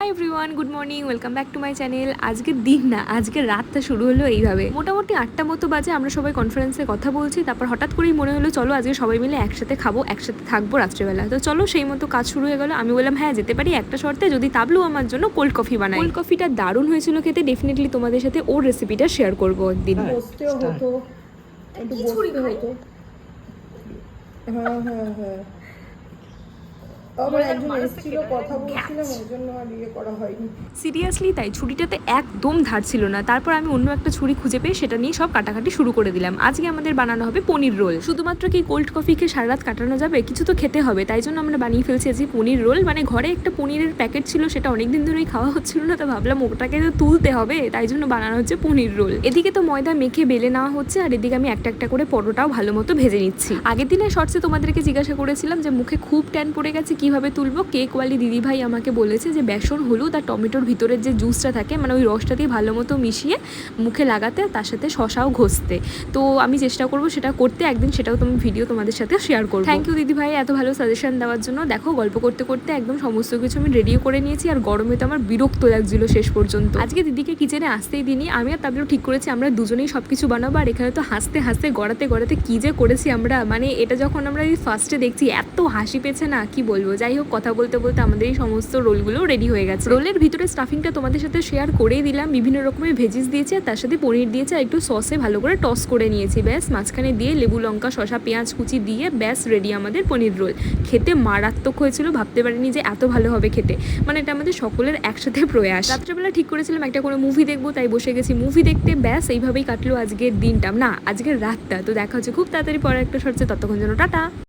Hi everyone, good morning, welcome back to my channel. আজকের দিন না, আজকের রাতটা শুরু হলো এইভাবে। মোটামুটি 8টা মতো বাজে, আমরা সবাই কনফারেন্সে কথা বলছি। তারপর হঠাৎ করেই মনে হলো চলো আজকে সবাই মিলে একসাথে খাবো, একসাথে থাকবো রাত্রেবেলা। তো চলো সেই মতো কাজ শুরু হয়ে গেলো। আমি বললাম হ্যাঁ যেতে পারি, একটা শর্তে, যদি তাবলু আমার জন্য কোল্ড কফি বানায়। কোল্ড কফিটা দারুণ হয়েছিল খেতে। ডেফিনেটলি তোমাদের সাথে ওর রেসিপিটা শেয়ার করবো একদিন। বসতেও হতো, একটু বসতে হতো। হ্যাঁ হ্যাঁ হ্যাঁ, আবার একজন এসেছিল, কথা বলছিলাম, ওই জন্য আর ইয়ে করা হয়নি। সিরিয়াসলি তাই, ছুরিটাতে একদম ধার ছিল না। তারপর আমি অন্য একটা ছুরি খুঁজে পেয়ে সেটা নিয়ে সব কাটাকাটি শুরু করে দিলাম। আজকে আমাদের বানানো হবে পনির রোল। শুধুমাত্র কি কোল্ড কফি খেয়ে সারা রাত কাটানো যাবে? কিছু তো খেতে হবে, তাই জন্য আমরা বানিয়ে ফেলছি আজকে পনির রোল। মানে ঘরে একটা পনিরের প্যাকেট ছিল, সেটা অনেকদিন ধরেই খাওয়া হচ্ছিল না, তো ভাবলাম ওটাকে তো তুলতে হবে, তাই জন্য বানানো হচ্ছে পনির রোল। এদিকে তো ময়দা মেখে বেলে নেওয়া হচ্ছে, আর এদিকে আমি একটা একটা করে পরোটাও ভালো মতো ভেজে নিচ্ছি। আগের দিনের শর্টসে তোমাদেরকে জিজ্ঞাসা করেছিলাম যে মুখে খুব ট্যান পড়ে গেছে, কিভাবে তুলবো। কেকওয়ালি দিদিভাই আমাকে বলেছে যে বেসন, হলুদ আর টমেটোর ভিতরের যে জুসটা থাকে, মানে ওই রসটা দিয়ে ভালো মতো মিশিয়ে মুখে লাগাতে, তার সাথে শশাও ঘষতে। তো আমি চেষ্টা করবো সেটা করতে একদিন, সেটাও তুমি ভিডিও তোমাদের সাথে শেয়ার করবো। থ্যাংক ইউ দিদিভাই এত ভালো সাজেশন দেওয়ার জন্য। দেখো গল্প করতে করতে একদম সমস্ত কিছু আমি রেডিও করে নিয়েছি, আর গরমে তো আমার বিরক্ত লাগছিল শেষ পর্যন্ত। আজকে দিদিকে কিচেনে আসতেই দিনই, আমি আর তাবলু ঠিক করেছি আমরা দুজনেই সব কিছু বানাবো। আর এখানে তো হাসতে হাসতে গড়াতে গড়াতে কী যে করেছি আমরা, মানে এটা যখন আমরা এই ফার্স্টে দেখছি এত হাসি পেয়েছে না, কি বলবো। যাই হোক, কথা বলতে বলতে আমাদের এই সমস্ত রোলগুলো রেডি হয়ে গেছে। রোলের ভিতরে স্টাফিংটা তোমাদের সাথে শেয়ার করেই দিলাম। বিভিন্ন রকমের ভেজিস দিয়েছে, আর তার সাথে পনির দিয়েছে, আর একটু সসে ভালো করে টস করে নিয়েছি। ব্যাস মাঝখানে দিয়ে লেবু, লঙ্কা, শশা, পেঁয়াজ কুচি দিয়ে ব্যাস রেডি আমাদের পনির রোল। খেতে মারাত্মক হয়েছিল, ভাবতে পারিনি যে এত ভালো হবে খেতে। মানে এটা আমাদের সকলের একসাথে প্রয়াস। রাত্রেবেলা ঠিক করেছিলাম একটা করে মুভি দেখবো, তাই বসে গেছি মুভি দেখতে। ব্যাস এইভাবেই কাটলো আজকের দিনটা, না আজকের রাতটা। তো দেখা হচ্ছে খুব তাড়াতাড়ি পরে একটা শর্টসে, ততক্ষণ যেন টাটা।